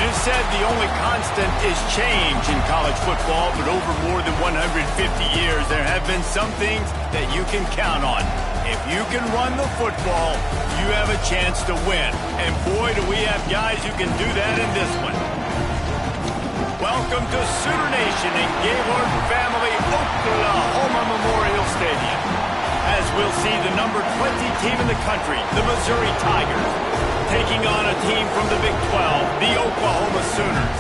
is said the only constant is change in college football, but over more than 150 years, there have been some things that you can count on. If you can run the football, you have a chance to win. And boy, do we have guys who can do that in this one. Welcome to Sooner Nation in Gaylord Family Oklahoma Memorial Stadium. As we'll see the number 20 team in the country, the Missouri Tigers, taking on a team from the Big 12, the Oklahoma Sooners.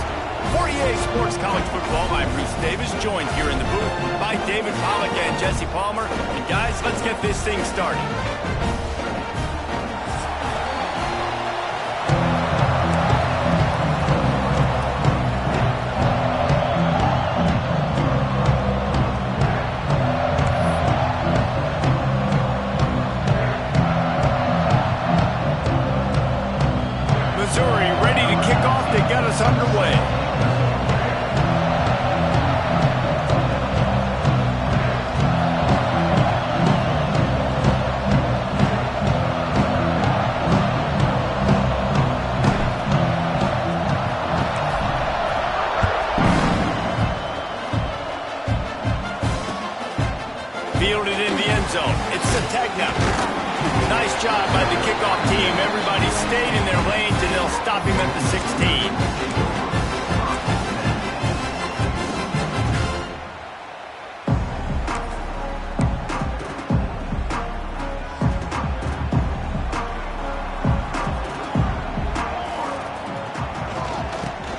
For EA Sports College Football, I'm Bruce Davis, joined here in the booth by David Pollack and Jesse Palmer. And guys, let's get this thing started. Missouri ready to kick off to get us underway. Fielded in the end zone. It's Sategna. Nice job by the kickoff team. Everybody stayed in their lanes, and they'll stop him at the 16.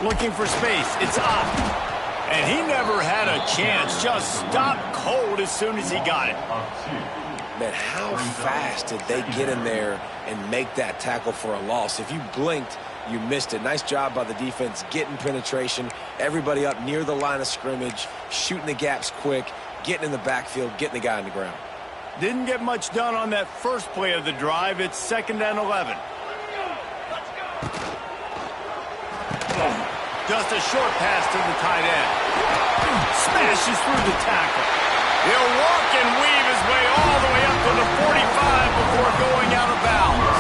Looking for space. It's up. And he never had a chance. Just stopped cold as soon as he got it. Man, how fast did they get in there and make that tackle for a loss? If you blinked, you missed it. Nice job by the defense getting penetration. Everybody up near the line of scrimmage, shooting the gaps quick, getting in the backfield, getting the guy on the ground. Didn't get much done on that first play of the drive. It's 2nd and 11. Just a short pass to the tight end. Smashes through the tackle. He'll walk and weave his way all the way up to the 45 before going out of bounds.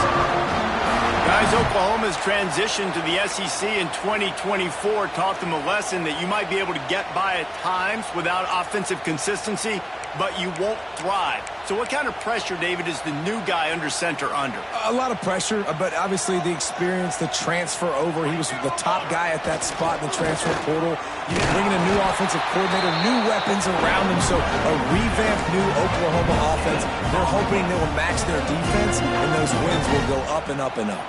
Guys, Oklahoma's transition to the SEC in 2024 taught them a lesson that you might be able to get by at times without offensive consistency, but you won't thrive. So what kind of pressure, David, is the new guy under center under? A lot of pressure, but obviously the experience, the transfer over. He was the top guy at that spot in the transfer portal. You bringing a new offensive coordinator, new weapons around him, so a revamped new Oklahoma offense. They're hoping they will match their defense, and those wins will go up and up and up.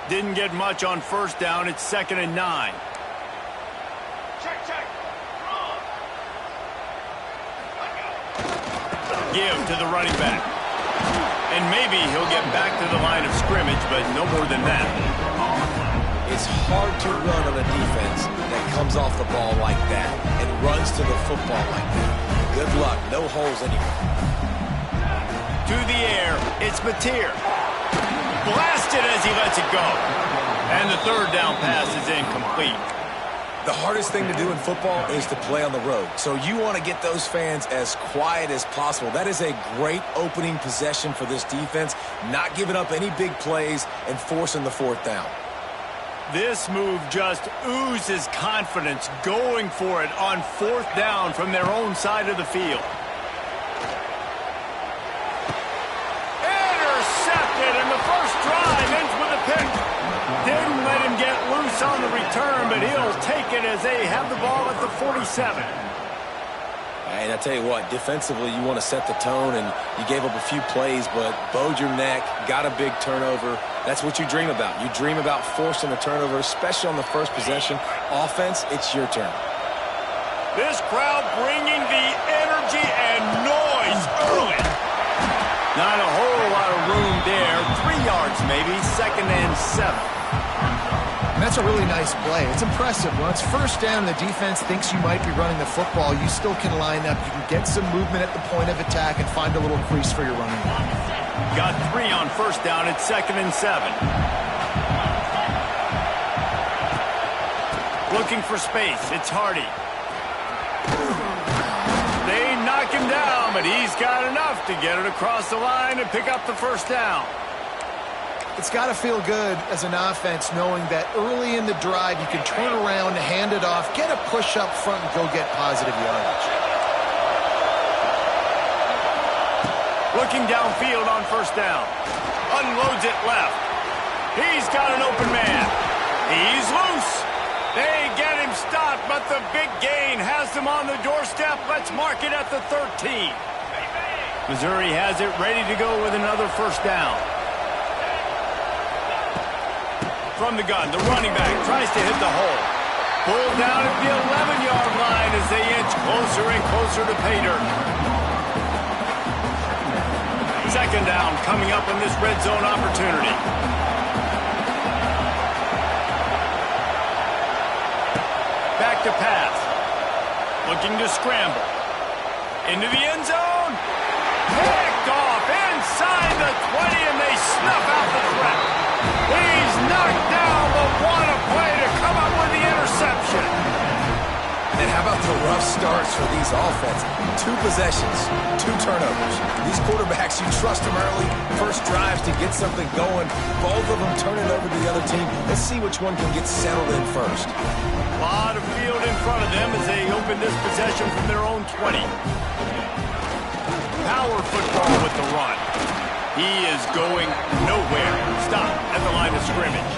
Didn't get much on first down. It's 2nd and 9. Check. Give to the running back. And maybe he'll get back to the line of scrimmage, but no more than that. It's hard to run on a defense that comes off the ball like that and runs to the football like that. Good luck. No holes anywhere. To the air. It's Mateer. Blasted as he lets it go. And the 3rd down pass is incomplete. The hardest thing to do in football is to play on the road. So you want to get those fans as quiet as possible. That is a great opening possession for this defense, not giving up any big plays and forcing the 4th down. This move just oozes confidence, going for it on 4th down from their own side of the field. Intercepted, and the first drive ends with a pick. Didn't let him get loose on the return, but he'll take it as they have the ball at the 47. And I tell you what, defensively, you want to set the tone, and you gave up a few plays, but bowed your neck, got a big turnover. That's what you dream about. You dream about forcing a turnover, especially on the first possession. Offense, it's your turn. This crowd bringing the energy and noise early. Not a whole lot of room there. 3 yards maybe, 2nd and 7. And that's a really nice play. It's impressive. When it's first down and the defense thinks you might be running the football, you still can line up. You can get some movement at the point of attack and find a little crease for your running back. Got 3 on first down. It's 2nd and 7. Looking for space. It's Hardy. They knock him down. down, but he's got enough to get it across the line and pick up the first down. It's got to feel good as an offense knowing that early in the drive you can turn around, hand it off, get a push up front, and go get positive yardage. Looking downfield on first down. Unloads it left. He's got an open man. He's loose. They get him stopped, but the big gain has them on the doorstep. Let's mark it at the 13. Missouri has it ready to go with another first down. From the gun, the running back tries to hit the hole. Pulled down at the 11-yard line as they inch closer and closer to pay dirt. Second down coming up in this red zone opportunity. Back to pass. Looking to scramble. Into the end zone. Picked off inside the 20, and they snuff out the threat. He's knocked down, but what a play to come up with the interception. And how about the rough starts for these offenses? 2 possessions, 2 turnovers. These quarterbacks, you trust them early, first drives to get something going. Both of them turn it over to the other team. Let's see which one can get settled in first. A lot of field in front of them as they open this possession from their own 20. Power football with the run. He is going nowhere. Stop at the line of scrimmage.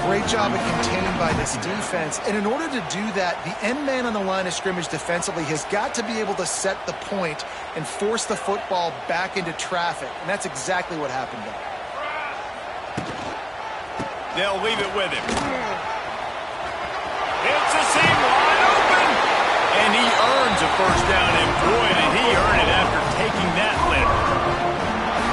Great job of containing by this defense. And in order to do that, the end man on the line of scrimmage defensively has got to be able to set the point and force the football back into traffic. And that's exactly what happened there. They'll leave it with him. It's a seam wide open. And he earns a first down. And boy, did he earn it after taking that lift.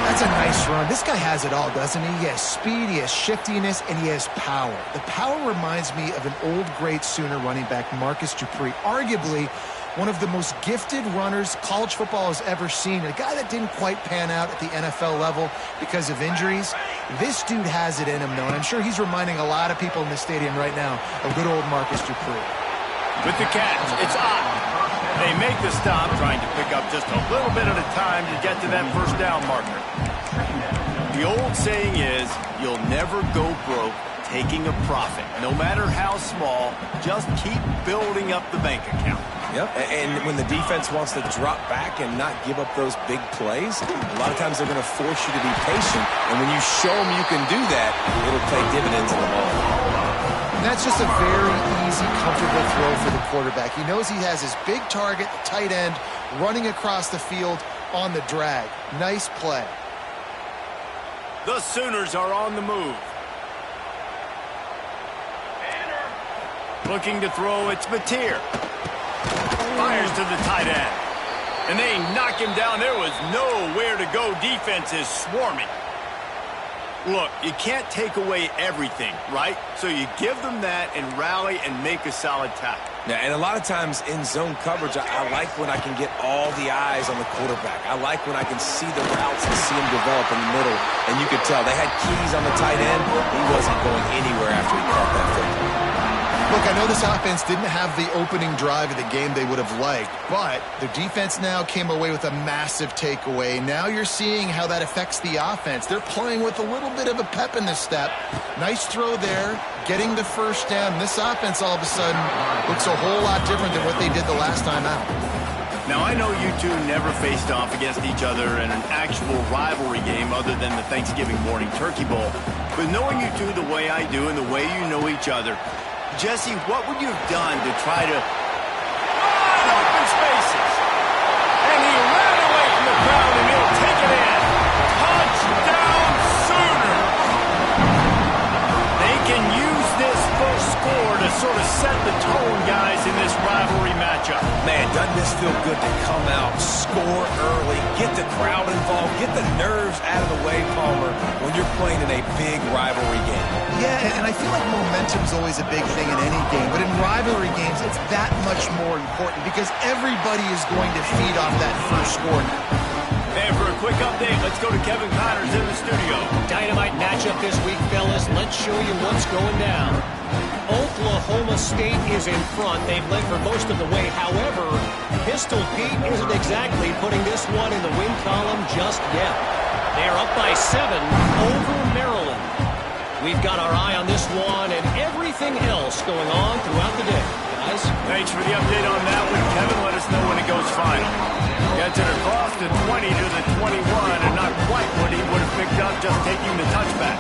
That's a nice run. This guy has it all, doesn't he? He has speed, he has shiftiness, and he has power. The power reminds me of an old great Sooner running back, Marcus Dupree, arguably one of the most gifted runners college football has ever seen. A guy that didn't quite pan out at the NFL level because of injuries. This dude has it in him, though, and I'm sure he's reminding a lot of people in the stadium right now of good old Marcus Dupree. With the catch, it's Ott. They make the stop, trying to pick up just a little bit at a time to get to that first down marker. The old saying is, you'll never go broke taking a profit. No matter how small, just keep building up the bank account. Yep, and when the defense wants to drop back and not give up those big plays, a lot of times they're going to force you to be patient. And when you show them you can do that, it'll pay dividends in the long run. That's just a very easy, comfortable throw for the quarterback. He knows he has his big target, the tight end, running across the field on the drag. Nice play. The Sooners are on the move. Looking to throw, it's Mateer. Fires to the tight end. And they knock him down. There was nowhere to go. Defense is swarming. Look, you can't take away everything, right? So you give them that and rally and make a solid tackle. Yeah, and a lot of times in zone coverage, I like when I can get all the eyes on the quarterback. I like when I can see the routes and see him develop in the middle. And you could tell they had keys on the tight end. He wasn't going anywhere after he caught that football. Look, I know this offense didn't have the opening drive of the game they would have liked, but the defense now came away with a massive takeaway. Now you're seeing how that affects the offense. They're playing with a little bit of a pep in the step. Nice throw there, getting the first down. This offense all of a sudden looks a whole lot different than what they did the last time out. Now, I know you two never faced off against each other in an actual rivalry game other than the Thanksgiving morning Turkey Bowl. But knowing you two the way I do and the way you know each other, Jesse, what would you have done to try to find open spaces? And he ran away from the crowd, and he'll take it in. Touchdown, Sooner! They can use this first score to sort of set the tone, guys, in this rivalry matchup. Man, doesn't this feel good to come out, score early, get the crowd involved, get the nerves out of the way, Palmer, when you're playing in a big rivalry game? Yeah, and I feel like momentum's always a big thing in any game, but in rivalry games, it's that much more important because everybody is going to feed off that first score now. And for a quick update, let's go to Kevin Connors in the studio. Dynamite matchup this week, fellas. Let's show you what's going down. Oklahoma Oklahoma State is in front. They've led for most of the way. However, Pistol Pete isn't exactly putting this one in the win column just yet. They are up by 7 over Maryland. We've got our eye on this one and everything else going on throughout the day. Guys? Thanks for the update on that one, Kevin. Let us know when it goes final. Gets it across the 20 to the 21, and not quite what he would have picked up just taking the touchback.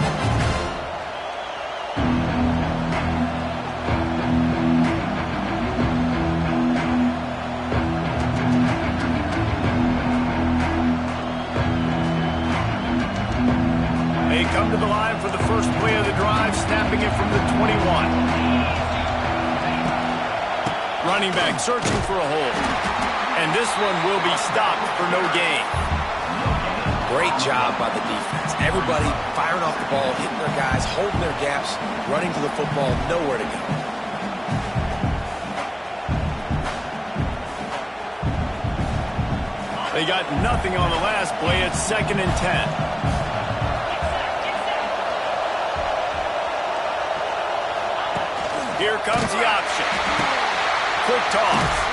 They come to the line for the first play of the drive, snapping it from the 21. Running back searching for a hole. And this one will be stopped for no gain. Great job by the defense. Everybody firing off the ball, hitting their guys, holding their gaps, running to the football, nowhere to go. They got nothing on the last play. It's 2nd and 10. Here comes the option. Quick toss.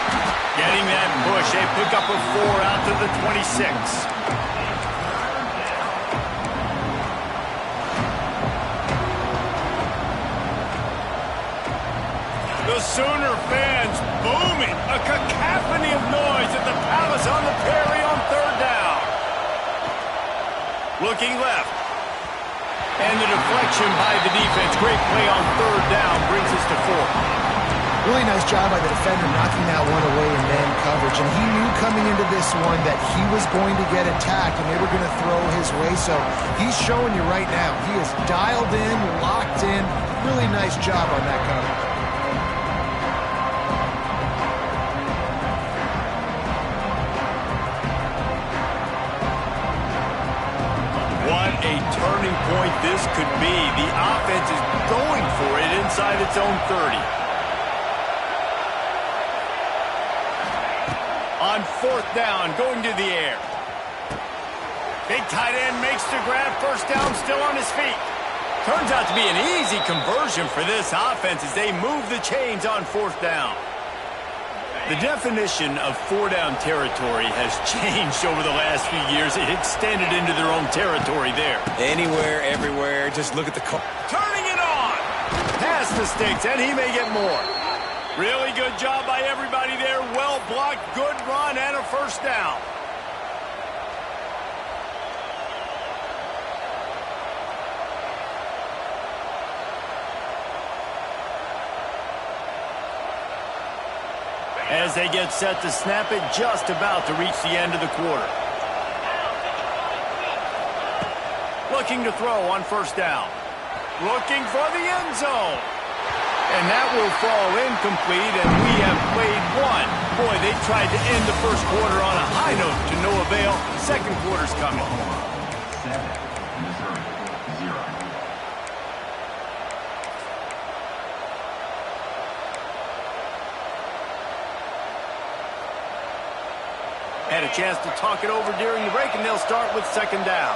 Getting that push. They pick up a 4 out to the 26. The Sooner fans booming. A cacophony of noise at the Palace on the Prairie on 3rd down. Looking left. And the deflection by the defense. Great play on 3rd down brings us to 4th. Really nice job by the defender knocking that one away in man coverage. And he knew coming into this one that he was going to get attacked and they were going to throw his way. So he's showing you right now. He is dialed in, locked in. Really nice job on that cover. What a turning point this could be. The offense is going for it inside its own 30. On 4th down, going to the air. Big tight end makes the grab. 1st down, still on his feet. Turns out to be an easy conversion for this offense as they move the chains on 4th down. The definition of 4-down territory has changed over the last few years. It extended into their own territory there. Anywhere, everywhere, just look at the call. Turning it on. Past the sticks, and he may get more. Really good job by everybody there. Well blocked, good run, and a 1st down. As they get set to snap it, just about to reach the end of the quarter. Looking to throw on 1st down. Looking for the end zone. And that will fall incomplete, and we have played one. Boy, they tried to end the 1st quarter on a high note to no avail. 2nd quarter's coming. Had a chance to talk it over during the break, and they'll start with 2nd down.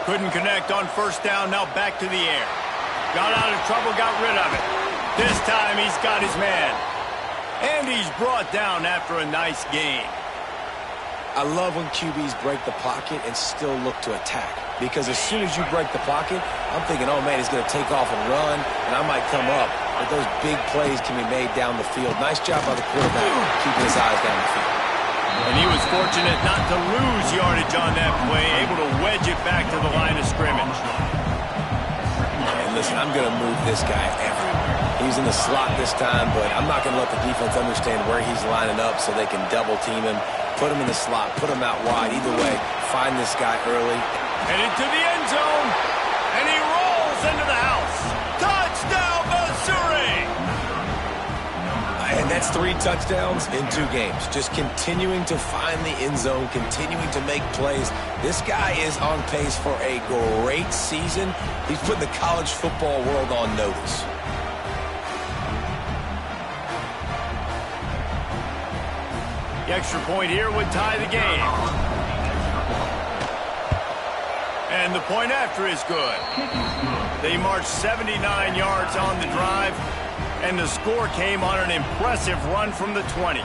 Couldn't connect on 1st down, now back to the air. Got out of trouble, got rid of it. This time he's got his man. And he's brought down after a nice gain. I love when QBs break the pocket and still look to attack. Because as soon as you break the pocket, I'm thinking, oh man, he's going to take off and run, and I might come up. But those big plays can be made down the field. Nice job by the quarterback, keeping his eyes down the field. And he was fortunate not to lose yardage on that play, able to wedge it back to the line of scrimmage. And listen, I'm going to move this guy everywhere. He's in the slot this time, but I'm not going to let the defense understand where he's lining up so they can double team him, put him in the slot, put him out wide. Either way, find this guy early. Headed to the end zone, and he rolls into the house. Touchdown, Missouri! And that's 3 touchdowns in 2 games. Just continuing to find the end zone, continuing to make plays. This guy is on pace for a great season. He's putting the college football world on notice. The extra point here would tie the game. And the point after is good. They marched 79 yards on the drive, and the score came on an impressive run from the 20.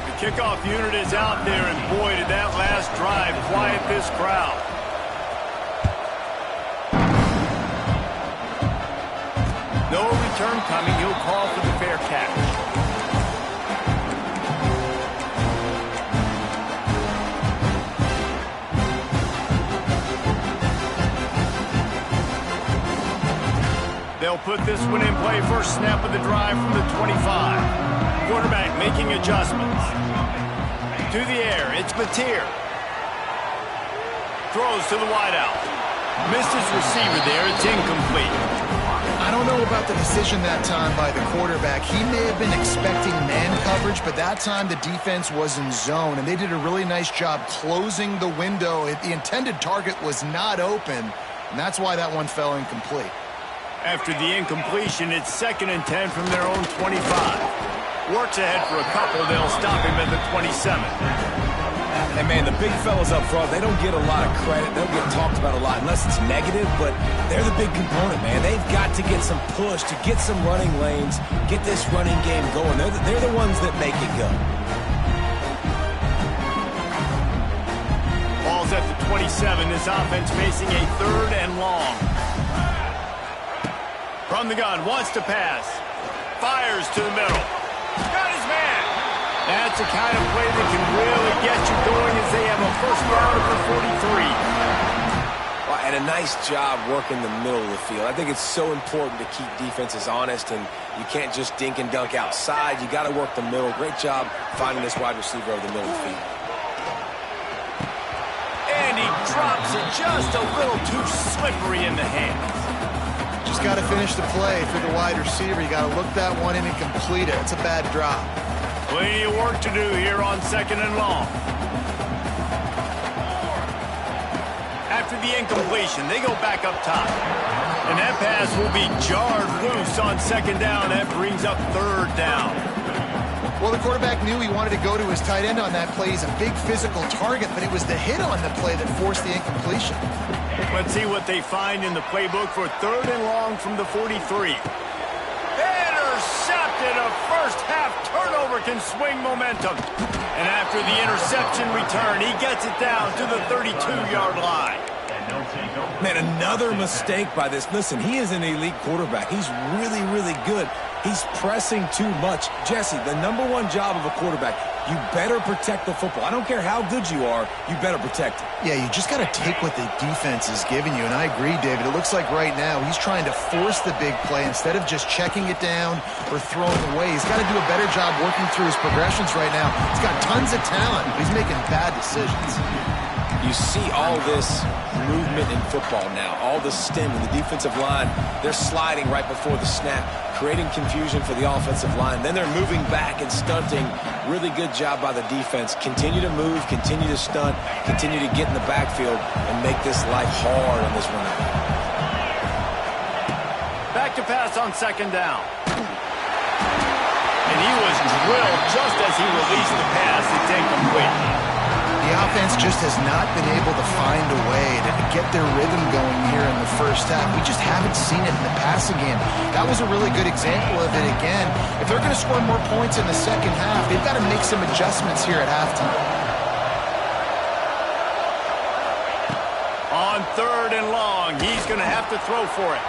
The kickoff unit is out there, and boy, did that last drive quiet this crowd. No return coming. He'll call for the fair catch. They'll put this one in play. First snap of the drive from the 25. Quarterback making adjustments. To the air, it's Mateer. Throws to the wideout. Missed his receiver there. It's incomplete. I don't know about the decision that time by the quarterback. He may have been expecting man coverage, but that time the defense was in zone, and they did a really nice job closing the window. The intended target was not open, and that's why that one fell incomplete. After the incompletion, it's 2nd and 10 from their own 25. Works ahead for a couple. They'll stop him at the 27. And, man, the big fellas up front, they don't get a lot of credit. They don't get talked about a lot unless it's negative, but they're the big component, man. They've got to get some push, to get some running lanes, get this running game going. They're the ones that make it go. Ball's at the 27. This offense facing a 3rd and long. From the gun, wants to pass. Fires to the middle. Got his man. That's the kind of play that can really get you going as they have a first down at the 43. Well, and a nice job working the middle of the field. I think it's so important to keep defenses honest, and you can't just dink and dunk outside. You got to work the middle. Great job finding this wide receiver over the middle of the field. And he drops it just a little too slippery in the hands. Just got to finish the play for the wide receiver. You got to look that one in and complete it. It's a bad drop. Plenty of work to do here on 2nd and long. After the incompletion, they go back up top. And that pass will be jarred loose on 2nd down. That brings up 3rd down. Well, the quarterback knew he wanted to go to his tight end on that play. He's a big physical target, but it was the hit on the play that forced the incompletion. Let's see what they find in the playbook for 3rd and long from the 43. Intercepted. A first-half turnover can swing momentum. And after the interception return, he gets it down to the 32-yard line. Man, another mistake by this. Listen, he is an elite quarterback. He's really, really good. He's pressing too much. Jesse, the number one job of a quarterback, you better protect the football. I don't care how good you are, you better protect it. Yeah, you just got to take what the defense is giving you, and I agree, David. It looks like right now he's trying to force the big play instead of just checking it down or throwing away. He's got to do a better job working through his progressions right now. He's got tons of talent. He's making bad decisions. You see all this movement in football now, all the stem in the defensive line. They're sliding right before the snap, creating confusion for the offensive line. Then they're moving back and stunting. Really good job by the defense. Continue to move, continue to stunt, continue to get in the backfield and make this life hard on this running back. Back to pass on 2nd down. And he was drilled just as he released the pass. It's incomplete. The offense just has not been able to find a way to get their rhythm going here in the first half. We just haven't seen it in the passing game. That was a really good example of it again. If they're going to score more points in the second half, they've got to make some adjustments here at halftime. On 3rd and long, he's going to have to throw for it.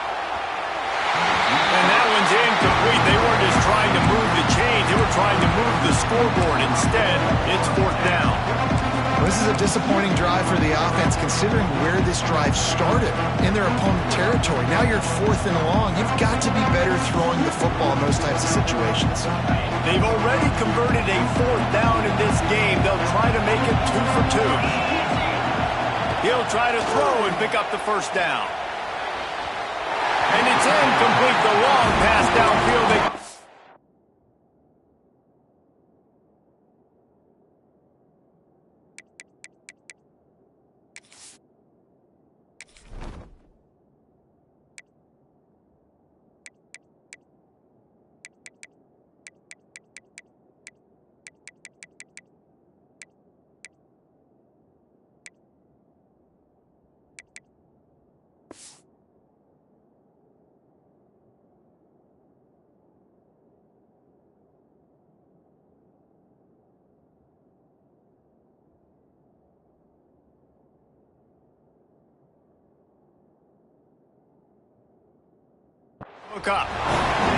And that one's incomplete. They weren't just trying to move the chains. They were trying to move the scoreboard. Instead, it's 4th down. This is a disappointing drive for the offense considering where this drive started in their opponent territory. Now you're at 4th and long. You've got to be better throwing the football in those types of situations. They've already converted a 4th down in this game. They'll try to make it 2 for 2. He'll try to throw and pick up the first down. And it's incomplete. The long pass downfield. Look up.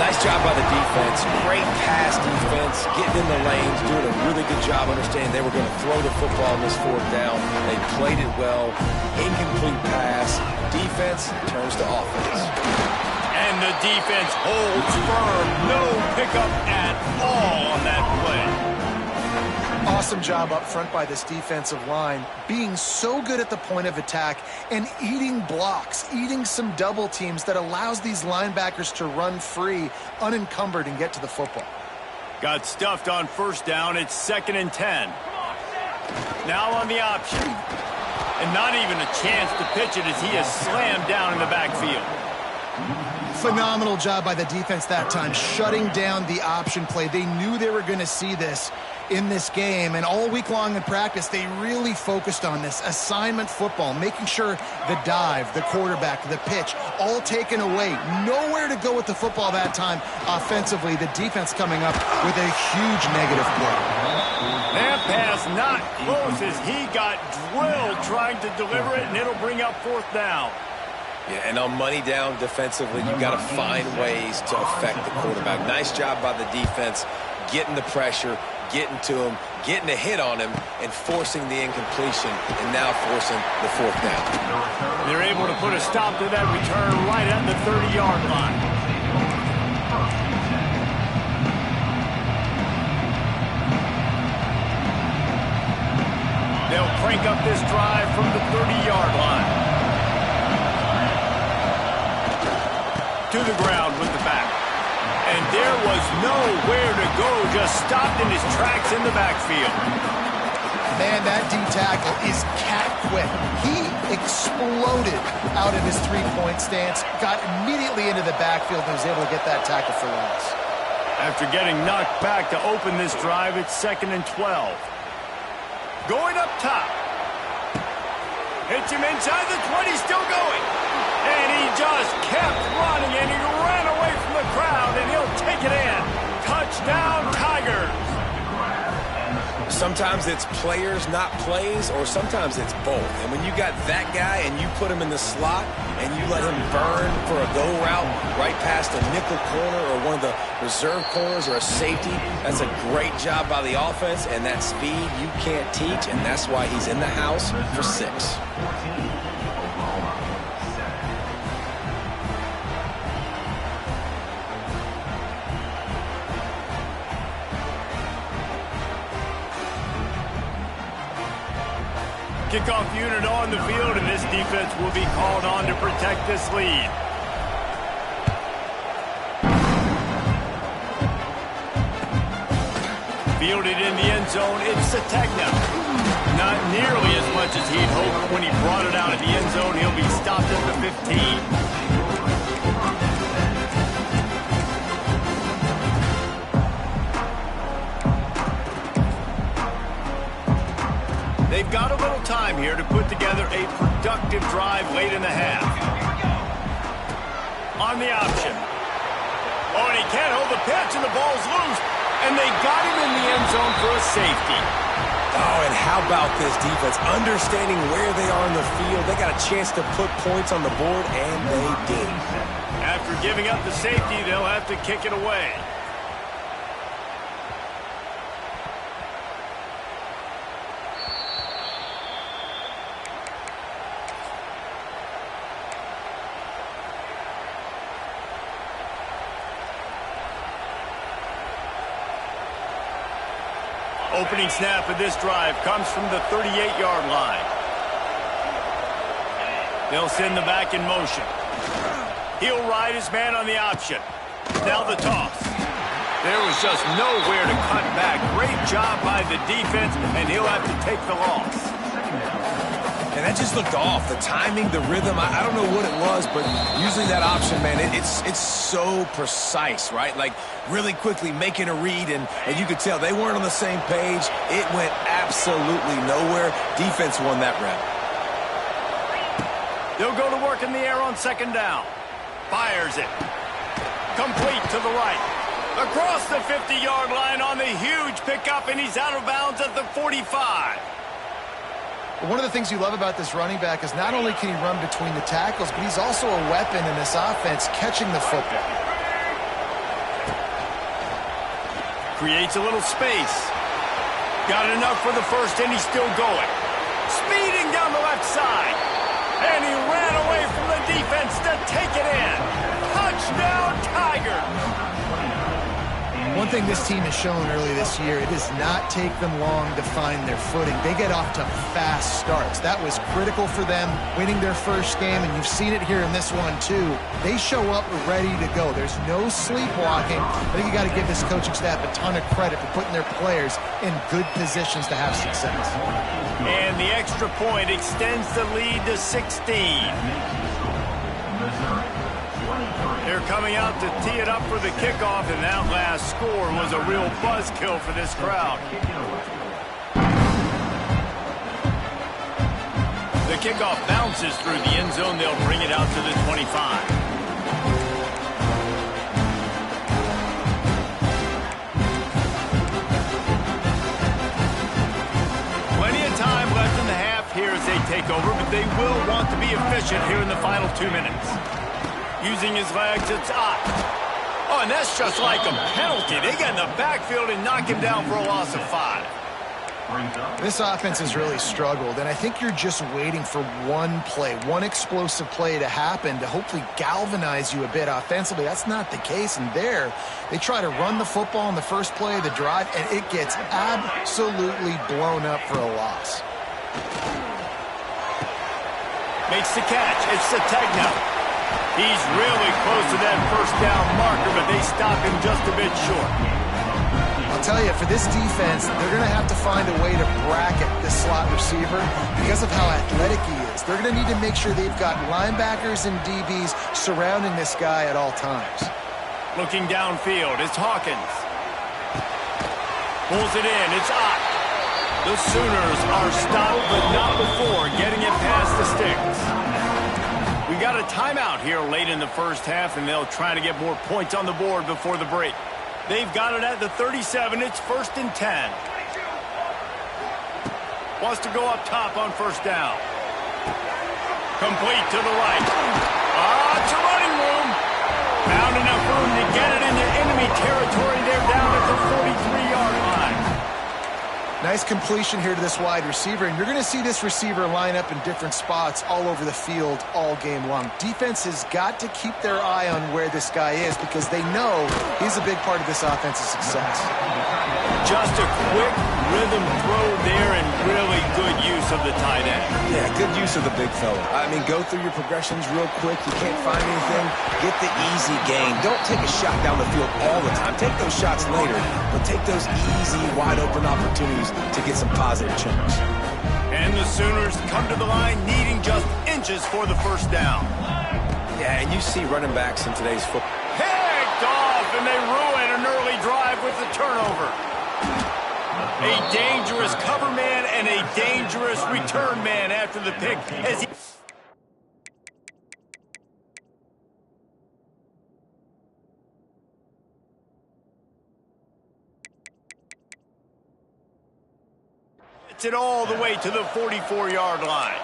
Nice job by the defense. Great pass defense, getting in the lanes, doing a really good job understanding they were going to throw the football on this fourth down. They played it well. Incomplete pass. Defense turns to offense. And the defense holds firm. No pickup at all on that play. Awesome job up front by this defensive line, being so good at the point of attack and eating blocks, eating some double teams that allows these linebackers to run free, unencumbered, and get to the football. Got stuffed on first down. It's 2nd and 10. Now on the option. And not even a chance to pitch it as he is slammed down in the backfield. Phenomenal job by the defense that time, shutting down the option play. They knew they were going to see this in this game, and all week long in practice, they really focused on this assignment football, making sure the dive, the quarterback, the pitch, all taken away. Nowhere to go with the football that time offensively. The defense coming up with a huge negative play. That pass not close as he got drilled trying to deliver it, and it'll bring up 4th down. Yeah, and on money down defensively, you got to find ways to affect the quarterback. Nice job by the defense, getting the pressure, getting to him, getting a hit on him, and forcing the incompletion, and now forcing the 4th down. They're able to put a stop to that return right at the 30-yard line. They'll crank up this drive from the 30-yard line. To the ground with the back. And there was nowhere to go, just stopped in his tracks in the backfield. Man, that D-tackle is cat quick. He exploded out of his three-point stance, got immediately into the backfield, and was able to get that tackle for loss. After getting knocked back to open this drive, it's 2nd and 12. Going up top. Hits him inside the 20, still going. And he just kept running, and he ran away from the crowd, and he'll take it in. Touchdown, Tigers. Sometimes it's players, not plays, or sometimes it's both. And when you got that guy and you put him in the slot and you let him burn for a go route right past a nickel corner or one of the reserve corners or a safety, that's a great job by the offense, and that speed you can't teach, and that's why he's in the house for 6. Kickoff unit on the field, and this defense will be called on to protect this lead. Fielded in the end zone, it's Sategna. Not nearly as much as he'd hoped when he brought it out of the end zone. He'll be stopped at the 15. They've got a little time here to put together a productive drive late in the half. On the option. Oh, and he can't hold the pitch, and the ball's loose. And they got him in the end zone for a safety. Oh, and how about this defense? Understanding where they are in the field. They got a chance to put points on the board, and they did. After giving up the safety, they'll have to kick it away. Opening snap of this drive comes from the 38-yard line. They'll send the back in motion. He'll ride his man on the option. Now the toss. There was just nowhere to cut back. Great job by the defense, and he'll have to take the loss. And that just looked off. The timing, the rhythm, I don't know what it was, but usually that option, man, it's so precise, right? Like really quickly making a read, and you could tell they weren't on the same page. It went absolutely nowhere. Defense won that rep. They'll go to work in the air on second down. Fires it. Complete to the right. Across the 50-yard line on the huge pickup, and he's out of bounds at the 45. One of the things you love about this running back is not only can he run between the tackles, but he's also a weapon in this offense catching the football. Creates a little space. Got enough for the first, and he's still going. Speeding down the left side. And he ran away from the defense to take it in. Touchdown, Tiger. One thing this team has shown early this year, it does not take them long to find their footing. They get off to fast starts. That was critical for them, winning their first game, and you've seen it here in this one too. They show up ready to go. There's no sleepwalking. I think you got to give this coaching staff a ton of credit for putting their players in good positions to have success. And the extra point extends the lead to 16. They're coming out to tee it up for the kickoff, and that last score was a real buzzkill for this crowd. The kickoff bounces through the end zone. They'll bring it out to the 25. Plenty of time left in the half here as they take over, but they will want to be efficient here in the final 2 minutes. Using his legs, it's Ott. Oh, and that's just like a penalty. They get in the backfield and knock him down for a loss of 5. This offense has really struggled, and I think you're just waiting for one play, one explosive play to happen to hopefully galvanize you a bit offensively. That's not the case, and there, they try to run the football in the first play of the drive, and it gets absolutely blown up for a loss. Makes the catch. It's Sategna. He's really close to that first down marker, but they stop him just a bit short. I'll tell you, for this defense, they're going to have to find a way to bracket this slot receiver because of how athletic he is. They're going to need to make sure they've got linebackers and DBs surrounding this guy at all times. Looking downfield, it's Hawkins. Pulls it in, it's Ott. The Sooners are stopped, but not before getting it past the sticks. We got a timeout here late in the first half, and they'll try to get more points on the board before the break. They've got it at the 37. It's 1st and 10. Wants to go up top on first down. Complete to the right. It's a running room. Found enough room to get it into enemy territory. They're down at the 43-yard line. Nice completion here to this wide receiver, and you're going to see this receiver line up in different spots all over the field all game long. Defense has got to keep their eye on where this guy is because they know he's a big part of this offense's success. Just a quick rhythm throw there and really good use of the tight end. Yeah, good use of the big fella. I mean, go through your progressions real quick. You can't find anything. Get the easy gain. Don't take a shot down the field all the time. Take those shots later, but take those easy, wide-open opportunities to get some positive chunks. And the Sooners come to the line needing just inches for the first down. Yeah, and you see running backs in today's football. Picked off, and they ruin an early drive with the turnover. A dangerous cover man and a dangerous return man after the pick. As he gets it all the way to the 44-yard line.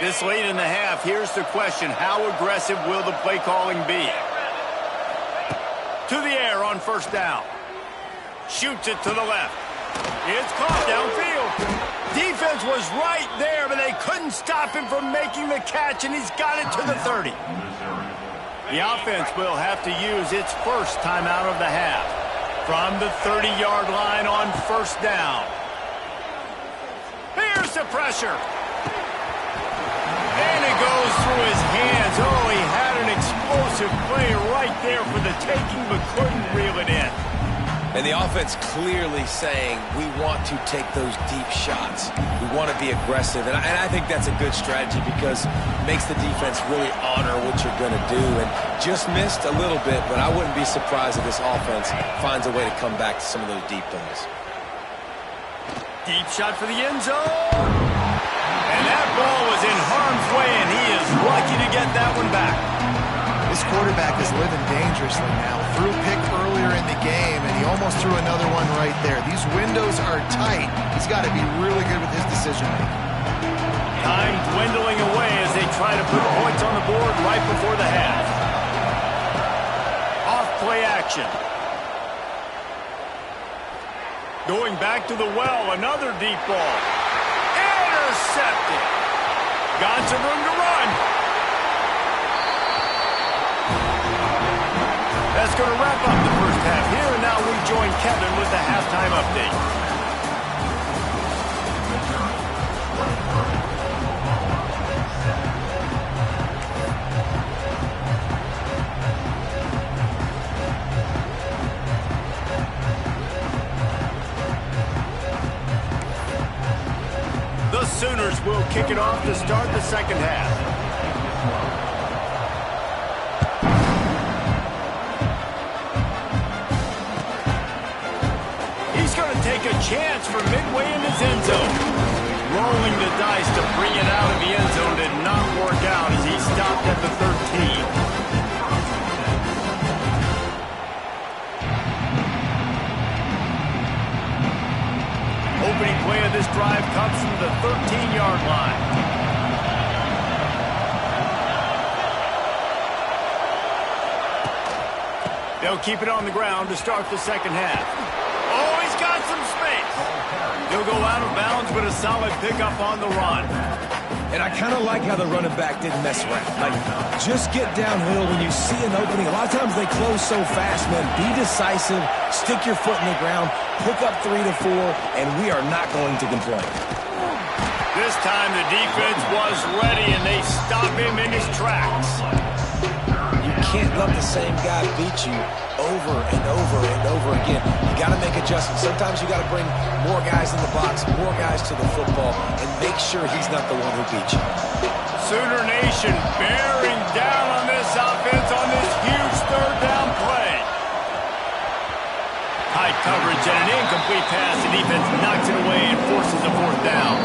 This late in the half, here's the question. How aggressive will the play calling be? To the air on first down. Shoots it to the left. It's caught downfield. Defense was right there, but they couldn't stop him from making the catch, and he's got it to the 30. The offense will have to use its first timeout of the half. From the 30-yard line on first down. Here's the pressure. And it goes through his hands. Oh, he had an explosive play right there for the taking, but couldn't reel it in. And the offense clearly saying, we want to take those deep shots. We want to be aggressive. And I think that's a good strategy because it makes the defense really honor what you're going to do. And just missed a little bit, but I wouldn't be surprised if this offense finds a way to come back to some of those deep plays. Deep shot for the end zone. And that ball was in harm's way, and he is lucky to get that one back. This quarterback is living dangerously now. Threw a pick earlier in the game, and he almost threw another one right there. These windows are tight. He's got to be really good with his decision-making. Time dwindling away as they try to put points on the board right before the half. Off-play action. Going back to the well, another deep ball. Intercepted. Got some room to run. That's going to wrap up the first half here, and now we join Kevin with the halftime update. The Sooners will kick it off to start the second half. He's going to take a chance from midway in his end zone. Rolling the dice to bring it out of the end zone did not work out as he stopped at the 13. Opening play of this drive comes from the 13-yard line. They'll keep it on the ground to start the second half. Oh, he's got some space. He'll go out of bounds, but a solid pickup on the run. And I kind of like how the running back didn't mess around. Like, just get downhill when you see an opening. A lot of times they close so fast, man. Be decisive, stick your foot in the ground, pick up 3 to 4, and we are not going to complain. This time the defense was ready, and they stop him in his tracks. You can't let the same guy beat you over and over and over again. You got to make adjustments. Sometimes you got to bring more guys in the box, more guys to the football, and make sure he's not the one who beat you. Sooner Nation bearing down on this offense on this huge third down play. High coverage and an incomplete pass. The defense knocks it away and forces a fourth down.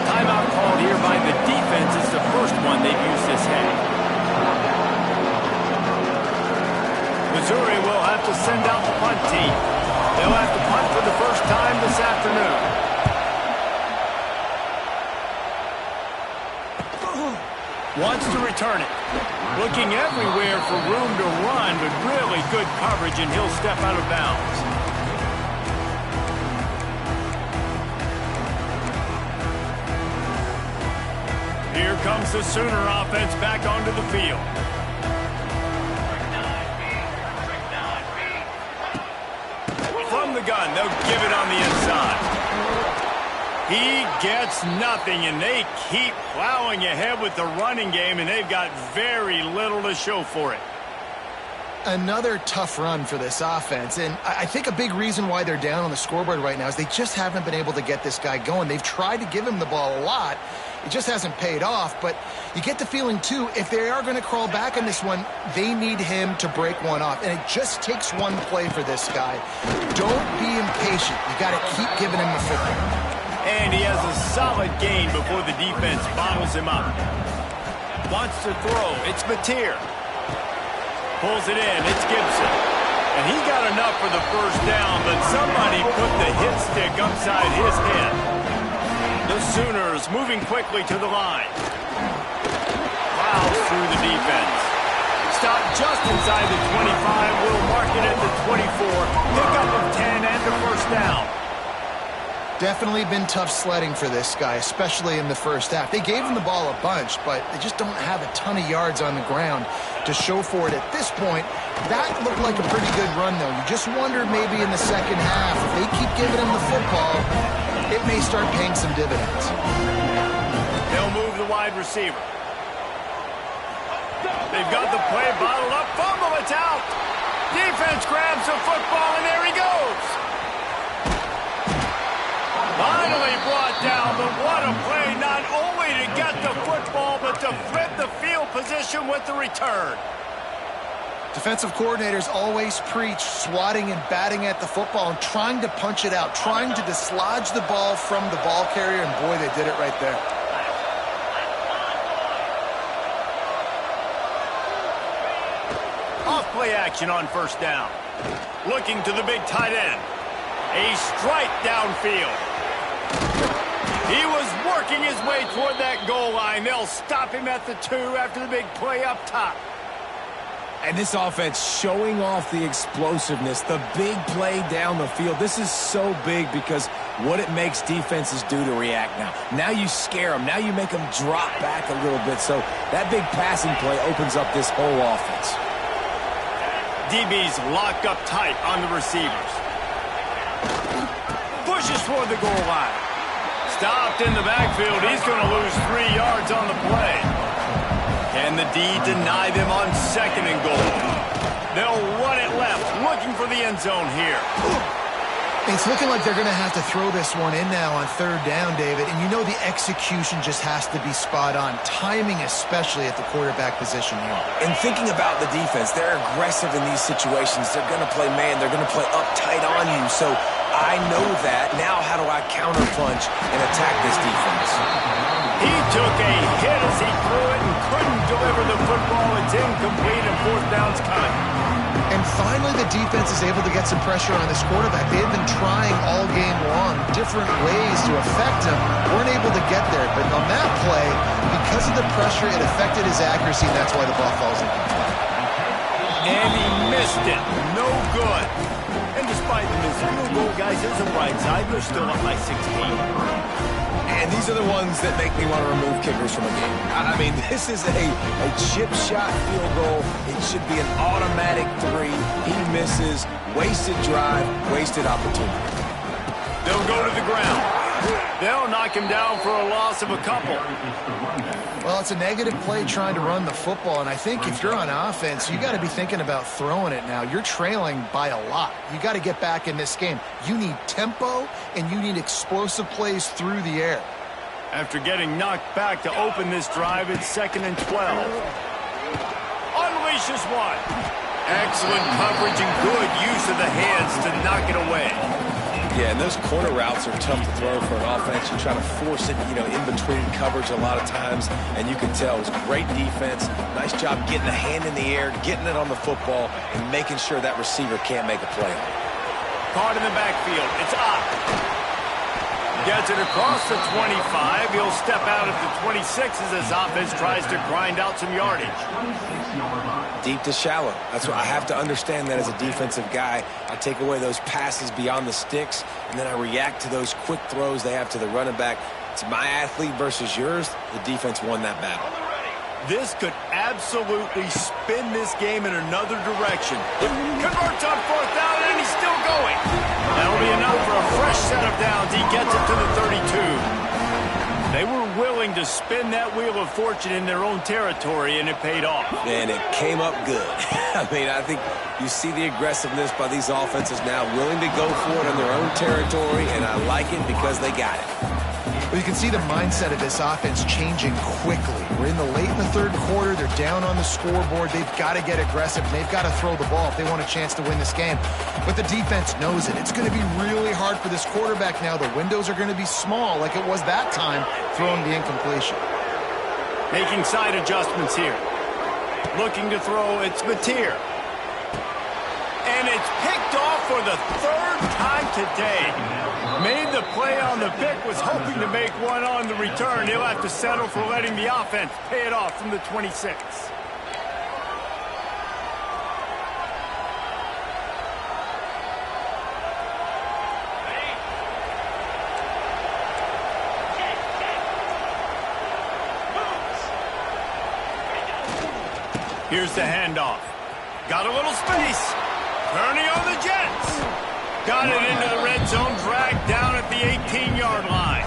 Timeout called here by the defense. It's the first one they've used this half. Missouri will have to send out the punt team. They'll have to punt for the first time this afternoon. Wants to return it. Looking everywhere for room to run, but really good coverage, and he'll step out of bounds. Here comes the Sooner offense back onto the field. From the gun, they'll give it on the inside. He gets nothing, and they keep plowing ahead with the running game, and they've got very little to show for it. Another tough run for this offense, and I think a big reason why they're down on the scoreboard right now is they just haven't been able to get this guy going. They've tried to give him the ball a lot. It just hasn't paid off, but you get the feeling, too, if they are going to crawl back in this one, they need him to break one off, and it just takes one play for this guy. Don't be impatient. You got to keep giving him the football. And he has a solid gain before the defense bottles him up. Wants to throw. It's Mateer. Pulls it in. It's Gibson. And he got enough for the first down, but somebody put the hit stick upside his head. The Sooners moving quickly to the line. Plows through the defense. Stop just inside the 25. Will mark it at the 24. Pickup of 10 and the first down. Definitely been tough sledding for this guy, especially in the first half. They gave him the ball a bunch, but they just don't have a ton of yards on the ground to show for it at this point. That looked like a pretty good run, though. You just wonder maybe in the second half, if they keep giving him the football, it may start paying some dividends. They'll move the wide receiver. They've got the play bottled up. Fumble, it's out. Defense grabs the football, and there he goes. Finally brought down, but what a play, not only to get the football, but to flip the field position with the return. Defensive coordinators always preach swatting and batting at the football and trying to punch it out, trying to dislodge the ball from the ball carrier, and boy, they did it right there. Off play action on first down. Looking to the big tight end. A strike downfield. He was working his way toward that goal line. They'll stop him at the 2 after the big play up top. And this offense showing off the explosiveness, the big play down the field. This is so big because what it makes defenses do to react now. Now you scare them. Now you make them drop back a little bit. So that big passing play opens up this whole offense. DB's locked up tight on the receivers. Pushes toward the goal line. Stopped in the backfield. He's going to lose 3 yards on the play. Can the D deny them on 2nd and goal? They'll run it left, looking for the end zone here. It's looking like they're going to have to throw this one in now on 3rd down, David. And you know the execution just has to be spot on. Timing especially at the quarterback position here. And thinking about the defense, they're aggressive in these situations. They're going to play man. They're going to play uptight on you. So I know that. Now how do I counterpunch and attack this defense? He took a hit as he threw it and couldn't deliver the football. It's incomplete and 4th down's coming. And finally the defense is able to get some pressure on this quarterback. They've been trying all game long different ways to affect him. Weren't able to get there. But on that play, because of the pressure, it affected his accuracy, and that's why the ball falls incomplete. And he missed it. No good. And despite the missed field goal, guys, there's a right side. They're still up by 16. And these are the ones that make me want to remove kickers from a game. I mean, this is a chip shot field goal. It should be an automatic 3. He misses. Wasted drive, wasted opportunity. They'll go to the ground. They'll knock him down for a loss of a couple. Well, it's a negative play trying to run the football, and I think if you're on offense, you got to be thinking about throwing it now. You're trailing by a lot. You got to get back in this game. You need tempo, and you need explosive plays through the air. After getting knocked back to open this drive, it's 2nd and 12. Unleashes one. Excellent coverage and good use of the hands to knock it away. Yeah, and those corner routes are tough to throw for an offense. You try to force it, in between coverage a lot of times, and you can tell it was great defense. Nice job getting a hand in the air, getting it on the football, and making sure that receiver can't make a play on it. Caught in the backfield. It's up. Gets it across the 25. He'll step out at the 26 as his offense tries to grind out some yardage. Deep to shallow. That's what I have to understand that as a defensive guy. I take away those passes beyond the sticks, and then I react to those quick throws they have to the running back. It's my athlete versus yours. The defense won that battle. This could absolutely spin this game in another direction. Converts on 4th down, and he's still going. That'll be enough for a fresh set of downs. He gets it to the 32. They were willing to spin that wheel of fortune in their own territory, and it paid off. And it came up good. I mean, I think you see the aggressiveness by these offenses now, willing to go for it in their own territory, and I like it because they got it. Well, you can see the mindset of this offense changing quickly. We're in the late in the 3rd quarter. They're down on the scoreboard. They've got to get aggressive. They've got to throw the ball if they want a chance to win this game. But the defense knows it. It's going to be really hard for this quarterback now. The windows are going to be small like it was that time throwing the incompletion. Making side adjustments here. Looking to throw, it's Mateer. And it's picked off for the 3rd time today. Made the play on the pick, was hoping to make one on the return. He'll have to settle for letting the offense pay it off from the 26. Here's the handoff. Got a little space. Turning on the Jets. Got it into the red zone, dragged down at the 18-yard line.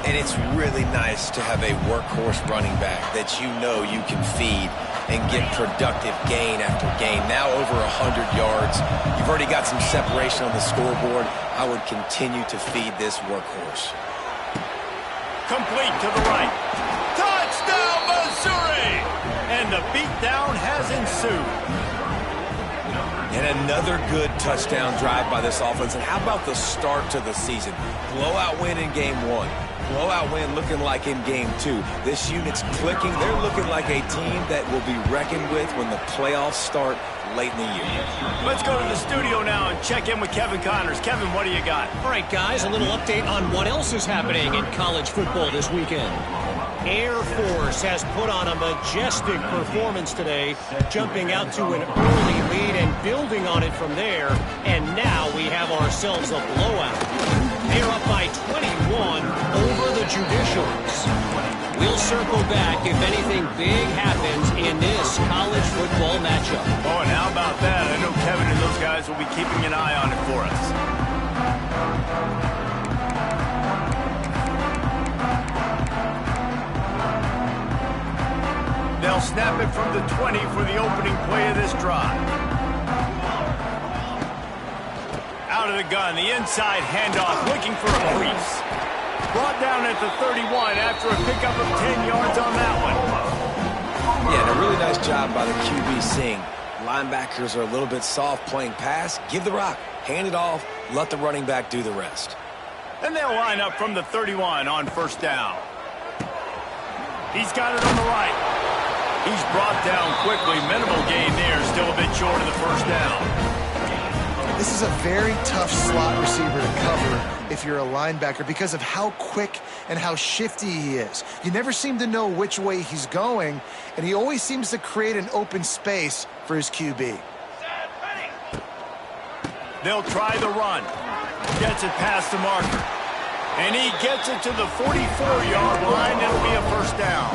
And it's really nice to have a workhorse running back that you know you can feed and get productive gain after gain. Now over 100 yards. You've already got some separation on the scoreboard. I would continue to feed this workhorse. Complete to the right. Touchdown, Missouri! And the beatdown has ensued. And another good touchdown drive by this offense. And how about the start to the season? Blowout win in game 1. Blowout win looking like in game 2. This unit's clicking. They're looking like a team that will be reckoned with when the playoffs start late in the year. Let's go to the studio now and check in with Kevin Connors. Kevin, what do you got? All right, guys, a little update on what else is happening in college football this weekend. Air Force has put on a majestic performance today, jumping out to an early lead and building on it from there. And now we have ourselves a blowout. They're up by 21 over the Judicials. We'll circle back if anything big happens in this college football matchup. Oh, and how about that? I know Kevin and those guys will be keeping an eye on it for us. They'll snap it from the 20 for the opening play of this drive. Out of the gun, the inside handoff, looking for a crease. Brought down at the 31 after a pickup of 10 yards on that one. Yeah, and a really nice job by the QB seeing linebackers are a little bit soft playing pass. Give the rock, hand it off, let the running back do the rest. And they'll line up from the 31 on first down. He's got it on the right. He's brought down quickly. Minimal gain there, still a bit short of the first down. This is a very tough slot receiver to cover if you're a linebacker because of how quick and how shifty he is. You never seem to know which way he's going, and he always seems to create an open space for his QB. They'll try the run. Gets it past the marker. And he gets it to the 44-yard line. It'll be a first down.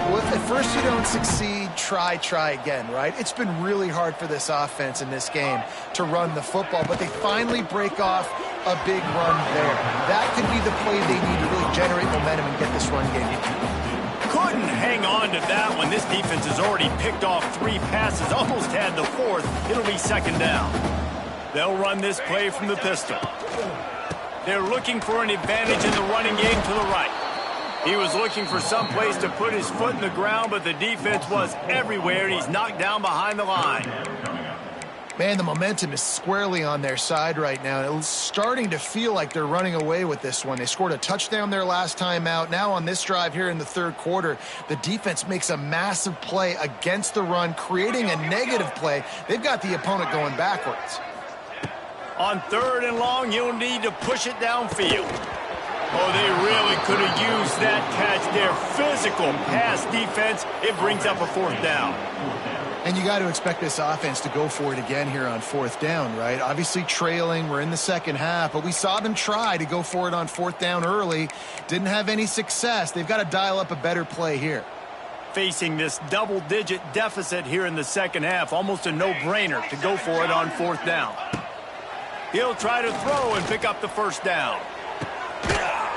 Well, if at first you don't succeed, try again, right? It's been really hard for this offense in this game to run the football, but they finally break off a big run there. That could be the play they need to really generate momentum and get this run game. Couldn't hang on to that one. This defense has already picked off 3 passes, almost had the 4th. It'll be second down. They'll run this play from the pistol. They're looking for an advantage in the running game to the right. He was looking for some place to put his foot in the ground, but the defense was everywhere, and he's knocked down behind the line. Man, the momentum is squarely on their side right now. It's starting to feel like they're running away with this one. They scored a touchdown their last time out. Now on this drive here in the third quarter, the defense makes a massive play against the run, creating a negative play. They've got the opponent going backwards. On 3rd and long, you'll need to push it downfield. Oh, they really could have used that catch there. Physical pass defense. It brings up a 4th down. And you got to expect this offense to go for it again here on 4th down, right? Obviously trailing. We're in the second half, but we saw them try to go for it on 4th down early. Didn't have any success. They've got to dial up a better play here. Facing this double-digit deficit here in the second half, almost a no-brainer to go for it on 4th down. He'll try to throw and pick up the first down.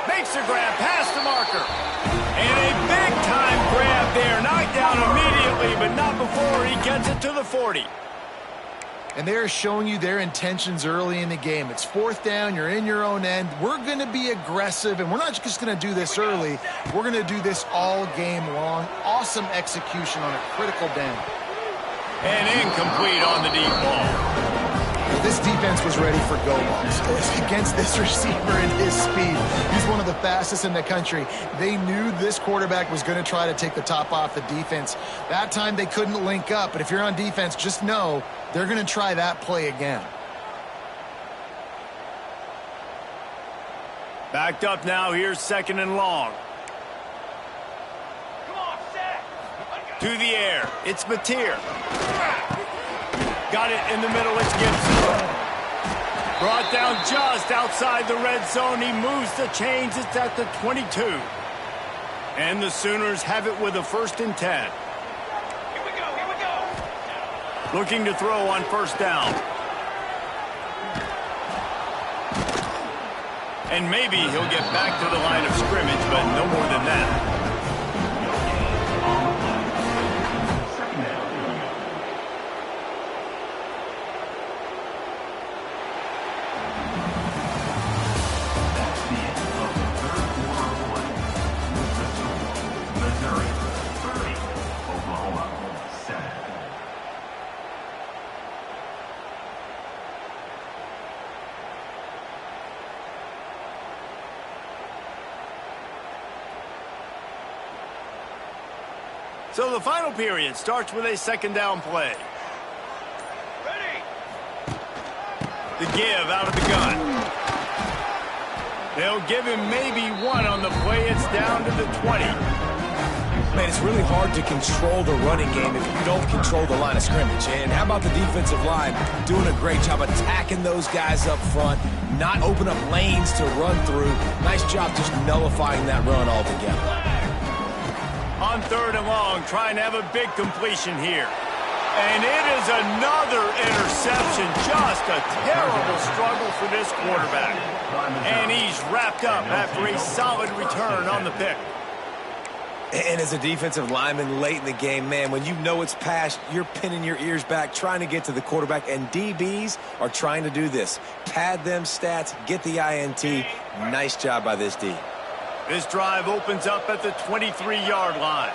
Makes the grab past the marker. And a big-time grab there. Knocked down immediately, but not before he gets it to the 40. And they're showing you their intentions early in the game. It's 4th down. You're in your own end. We're going to be aggressive, and we're not just going to do this early. We're going to do this all game long. Awesome execution on a critical down. And incomplete on the deep ball. This defense was ready for go balls against this receiver and his speed. He's one of the fastest in the country. They knew this quarterback was going to try to take the top off the defense. That time they couldn't link up, but if you're on defense, just know they're going to try that play again. Backed up now. Here's 2nd and long. To the air. It's Mateer. Got it in the middle. It's Gibson. Brought down just outside the red zone. He moves the chains. It's at the 22. And the Sooners have it with a 1st and 10. Here we go. Looking to throw on 1st down. And maybe he'll get back to the line of scrimmage, but no more than that. So the final period starts with a second down play. The give out of the gun. They'll give him maybe one on the play. It's down to the 20. Man, it's really hard to control the running game if you don't control the line of scrimmage. And how about the defensive line doing a great job attacking those guys up front, not open up lanes to run through. Nice job just nullifying that run altogether. On 3rd and long, trying to have a big completion here. And it is another interception. Just a terrible struggle for this quarterback. And he's wrapped up after a solid return on the pick. And as a defensive lineman late in the game, man, when you know it's past, you're pinning your ears back, trying to get to the quarterback, and DBs are trying to do this. Pad them stats, get the INT. Nice job by this D. This drive opens up at the 23-yard line.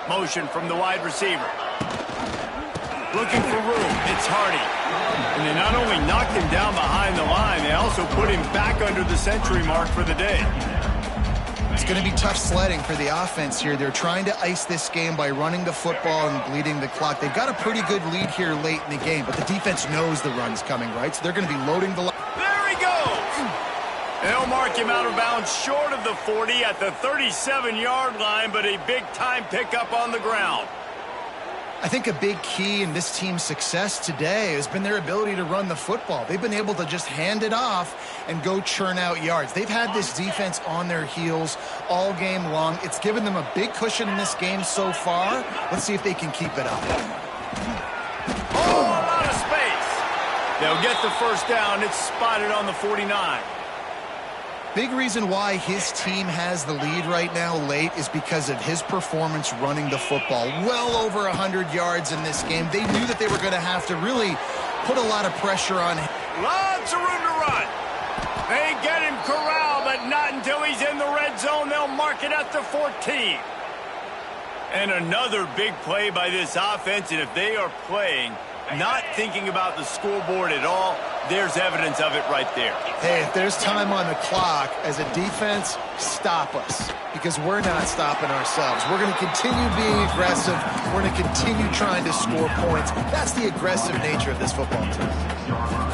Motion from the wide receiver. Looking for room. It's Hardy. And they not only knocked him down behind the line, they also put him back under the century mark for the day. It's going to be tough sledding for the offense here. They're trying to ice this game by running the football and bleeding the clock. They've got a pretty good lead here late in the game, but the defense knows the run's coming, right? So they're going to be loading the line. There he goes! They'll mark him out of bounds short of the 40 at the 37-yard line, but a big-time pickup on the ground. I think a big key in this team's success today has been their ability to run the football. They've been able to just hand it off and go churn out yards. They've had this defense on their heels all game long. It's given them a big cushion in this game so far. Let's see if they can keep it up. Oh, a lot of space. They'll get the first down. It's spotted on the 49. Big reason why his team has the lead right now late is because of his performance running the football. Well over 100 yards in this game. They knew that they were going to have to really put a lot of pressure on him. Lots of room to run. They get him corralled, but not until he's in the red zone. They'll mark it at the 14. And another big play by this offense, and if they are playing, not thinking about the scoreboard at all, there's evidence of it right there. Hey, if there's time on the clock, as a defense, stop us. Because we're not stopping ourselves. We're going to continue being aggressive. We're going to continue trying to score points. That's the aggressive nature of this football team.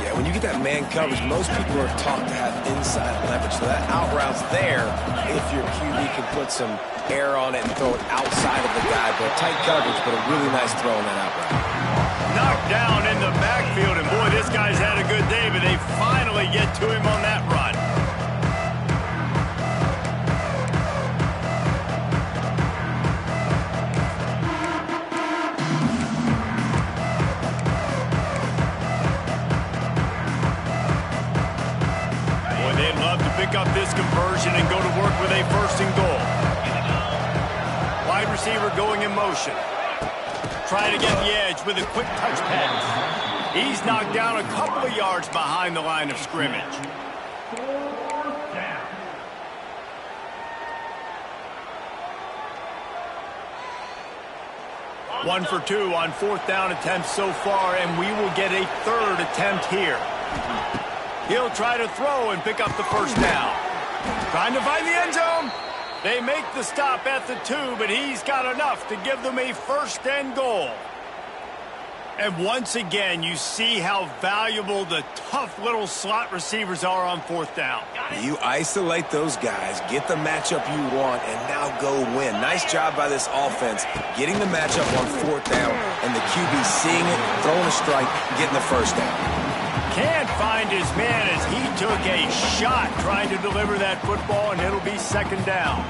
Yeah, when you get that man coverage, most people are taught to have inside leverage. So that out route's there if your QB can put some air on it and throw it outside of the guy. But tight coverage, but a really nice throw on that out route. Knocked down in the backfield, and boy, this guy's had a good day, but they finally get to him on that run. Boy, they'd love to pick up this conversion and go to work with a 1st and goal. Wide receiver going in motion. Trying to get the edge with a quick touch pass. He's knocked down a couple of yards behind the line of scrimmage. 1 for 2 on 4th down attempts so far, and we will get a 3rd attempt here. He'll try to throw and pick up the first down. Trying to find the end zone. They make the stop at the 2, but he's got enough to give them a 1st and goal. And once again, you see how valuable the tough little slot receivers are on 4th down. You isolate those guys, get the matchup you want, and now go win. Nice job by this offense, getting the matchup on 4th down, and the QB seeing it, throwing a strike, getting the first down. Can't find his man as he took a shot trying to deliver that football, and it'll be 2nd down.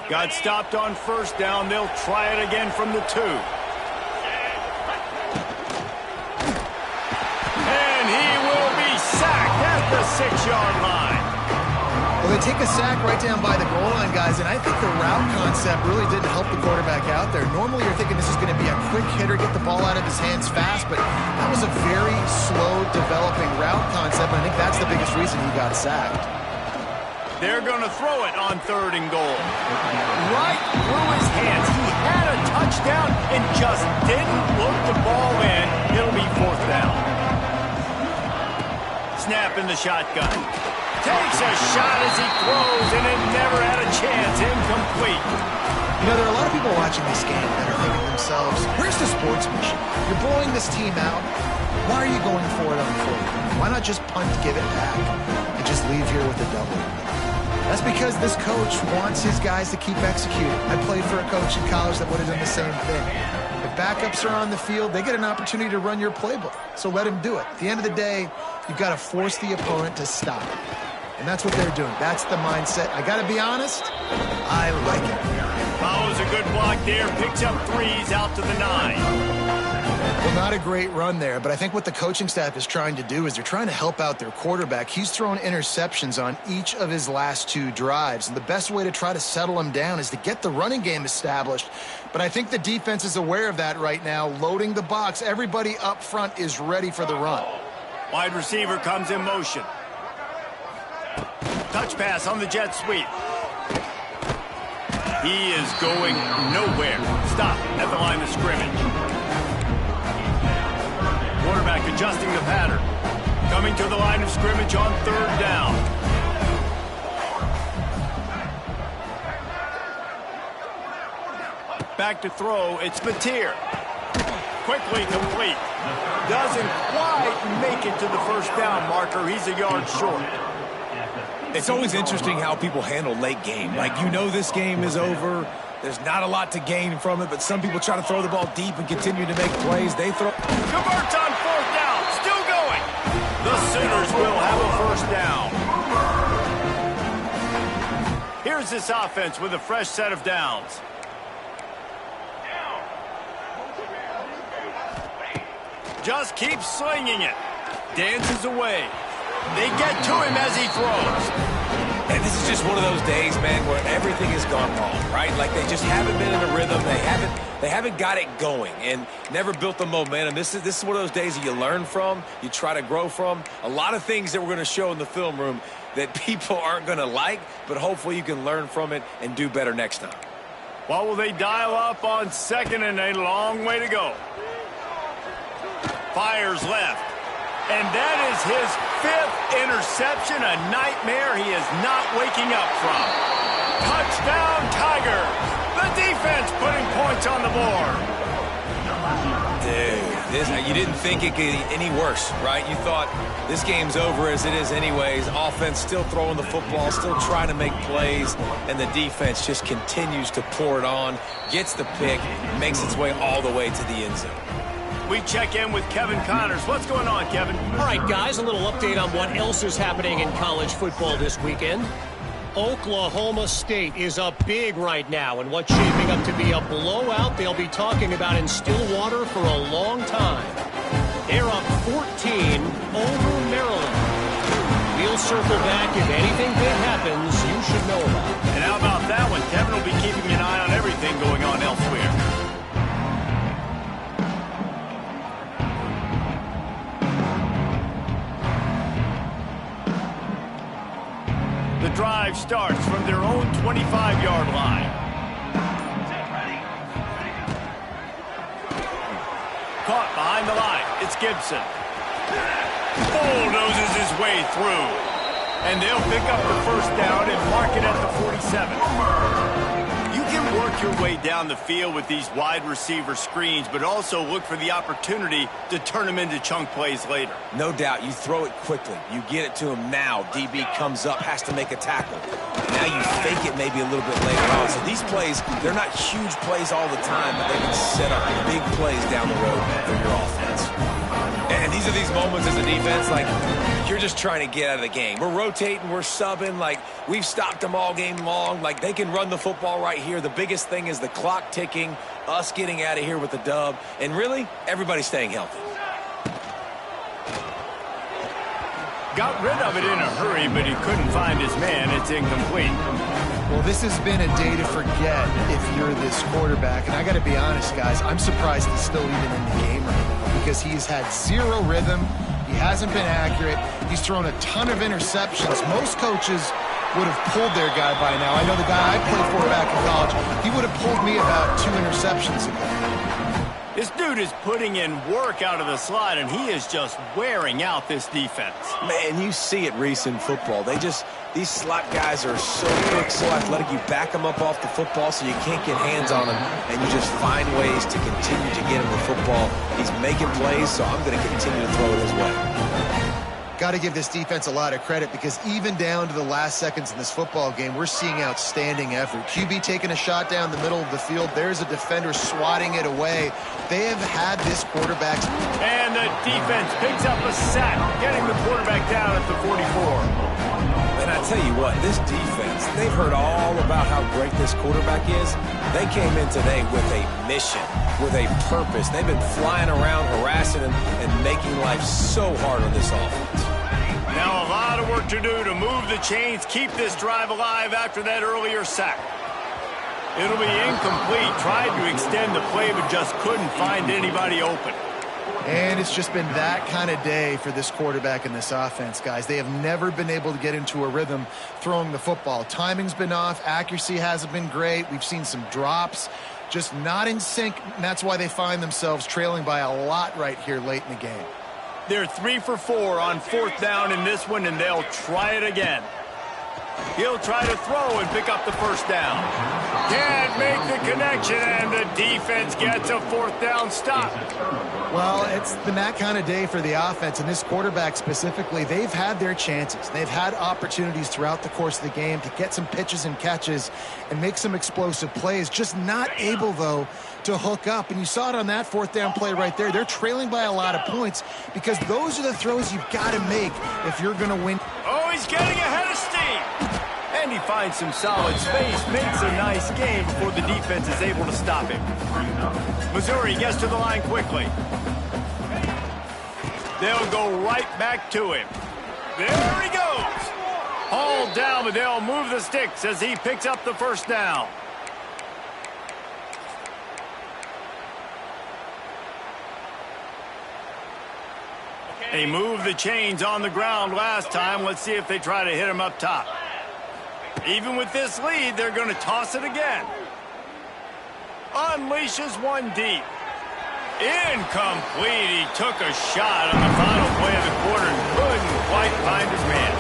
Got stopped on 1st down. They'll try it again from the 2. And he will be sacked at the 6-yard line. Well, they take a sack right down by the goal line, guys, and I think the route concept really didn't help the quarterback out there. Normally, you're thinking this is going to be a quick hitter, get the ball out of his hands fast, but that was a very slow developing route concept, and I think that's the biggest reason he got sacked. They're going to throw it on 3rd and goal. Right through his hands. He had a touchdown and just didn't look the ball in. It'll be 4th down. Snap in the shotgun. Takes a shot as he throws, and it never had a chance. Incomplete. You know, there are a lot of people watching this game that are thinking to themselves, where's the sportsmanship? You're blowing this team out. Why are you going for it on 4th? Why not just punt, give it back, and just leave here with a double? That's because this coach wants his guys to keep executing. I played for a coach in college that would have done the same thing. If backups are on the field, they get an opportunity to run your playbook. So let him do it. At the end of the day, you've got to force the opponent to stop. And that's what they're doing. That's the mindset. I got to be honest, I like it. Follows a good block there. Picks up 3s out to the 9. Well, not a great run there, but I think what the coaching staff is trying to do is they're trying to help out their quarterback. He's thrown interceptions on each of his last 2 drives, and the best way to try to settle him down is to get the running game established. But I think the defense is aware of that right now, loading the box. Everybody up front is ready for the run. Wide receiver comes in motion. Touch pass on the jet sweep. He is going nowhere. Stop at the line of scrimmage. Quarterback adjusting the pattern. Coming to the line of scrimmage on 3rd down. Back to throw. It's Mateer. Quickly complete. Doesn't quite make it to the 1st down marker. He's a yard short. It's always interesting how people handle late game. Like, you know this game is over. There's not a lot to gain from it, but some people try to throw the ball deep and continue to make plays. They throw. Converts on 4th down. Still going. The Sooners will have a 1st down. Here's this offense with a fresh set of downs. Just keeps slinging it. Dances away. They get to him as he throws. And this is just one of those days, man, where everything has gone wrong, right? Like, they just haven't been in a rhythm. They haven't got it going and never built the momentum. This is one of those days that you learn from, you try to grow from. A lot of things that we're going to show in the film room that people aren't going to like, but hopefully you can learn from it and do better next time. What will they dial up on 2nd and a long way to go? Fires left. And that is his 5th interception, a nightmare he is not waking up from. Touchdown, Tigers! The defense putting points on the board. Dude, you didn't think it could get any worse, right? You thought this game's over as it is anyways. Offense still throwing the football, still trying to make plays, and the defense just continues to pour it on, gets the pick, makes its way all the way to the end zone. We check in with Kevin Connors. What's going on, Kevin? All right, guys, a little update on what else is happening in college football this weekend. Oklahoma State is up big right now in what's shaping up to be a blowout they'll be talking about in Stillwater for a long time. They're up 14 over Maryland. We'll circle back if anything big happens you should know about. And how about that one? Kevin will be keeping an eye on everything going on elsewhere. The drive starts from their own 25-yard line. Caught behind the line. It's Gibson. Bulldozes his way through. And they'll pick up the 1st down and mark it at the 47. You can work your way down the field with these wide receiver screens, but also look for the opportunity to turn them into chunk plays later. No doubt. You throw it quickly. You get it to him now. DB comes up, has to make a tackle. Now you fake it maybe a little bit later on. So these plays, they're not huge plays all the time, but they can set up big plays down the road for your offense. And these are these moments as a defense, like, you're just trying to get out of the game. We're rotating, we're subbing, like, we've stopped them all game long. Like, they can run the football right here. The biggest thing is the clock ticking, us getting out of here with the dub, and really, everybody staying healthy. Got rid of it in a hurry, but he couldn't find his man. It's incomplete. Well, this has been a day to forget if you're this quarterback. And I got to be honest, guys, I'm surprised he's still even in the game right now because he's had zero rhythm. He hasn't been accurate. He's thrown a ton of interceptions. Most coaches would have pulled their guy by now. I know the guy I played for back in college, he would have pulled me about 2 interceptions ago. This dude is putting in work out of the slot, and he is just wearing out this defense. Man, you see it, Reese, in football. These slot guys are so quick, so athletic. You back them up off the football so you can't get hands on them, and you just find ways to continue to get him the football. He's making plays, so I'm going to continue to throw it his way. Got to give this defense a lot of credit because even down to the last seconds in this football game, we're seeing outstanding effort. QB taking a shot down the middle of the field. There's a defender swatting it away. They have had this quarterback. And the defense picks up a sack, getting the quarterback down at the 44. And I tell you what, this defense, they've heard all about how great this quarterback is. They came in today with a mission, with a purpose. They've been flying around, harassing him, and making life so hard on this offense. Now a lot of work to do to move the chains, keep this drive alive after that earlier sack. It'll be incomplete. Tried to extend the play, but just couldn't find anybody open. And it's just been that kind of day for this quarterback and this offense, guys. They have never been able to get into a rhythm throwing the football. Timing's been off. Accuracy hasn't been great. We've seen some drops. Just not in sync, and that's why they find themselves trailing by a lot right here late in the game. They're 3 for 4 on 4th down in this one, and they'll try it again. He'll try to throw and pick up the first down. Can't make the connection, and the defense gets a 4th down stop. Well, it's been that kind of day for the offense, and this quarterback specifically, they've had their chances. They've had opportunities throughout the course of the game to get some pitches and catches and make some explosive plays, just not able, though, to hook up. And you saw it on that 4th down play right there. They're trailing by a lot of points because those are the throws you've got to make if you're going to win. Oh, he's getting ahead of steam. And he finds some solid space, makes a nice game before the defense is able to stop him. Missouri gets to the line quickly. They'll go right back to him. There he goes. Hauled down, but they'll move the sticks as he picks up the first down. They moved the chains on the ground last time. Let's see if they try to hit him up top. Even with this lead, they're going to toss it again. Unleashes one deep. Incomplete. He took a shot on the final play of the quarter and couldn't quite find his man.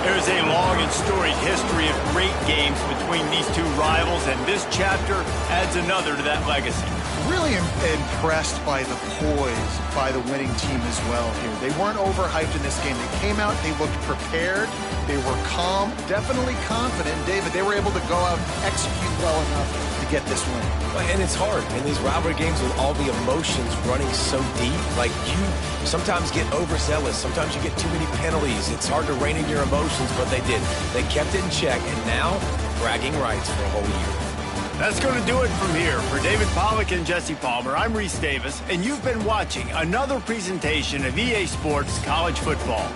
There's a long and storied history of great games between these two rivals, and this chapter adds another to that legacy. Really impressed by the poise by the winning team as well here. They weren't overhyped in this game. They came out, they looked prepared, they were calm, definitely confident. David, they were able to go out and execute well enough to get this win. And it's hard in these rivalry games with all the emotions running so deep. Like, you sometimes get overzealous. Sometimes you get too many penalties. It's hard to rein in your emotions, but they did. They kept it in check, and now bragging rights for a whole year. That's going to do it from here. For David Pollack and Jesse Palmer, I'm Reese Davis, and you've been watching another presentation of EA Sports College Football.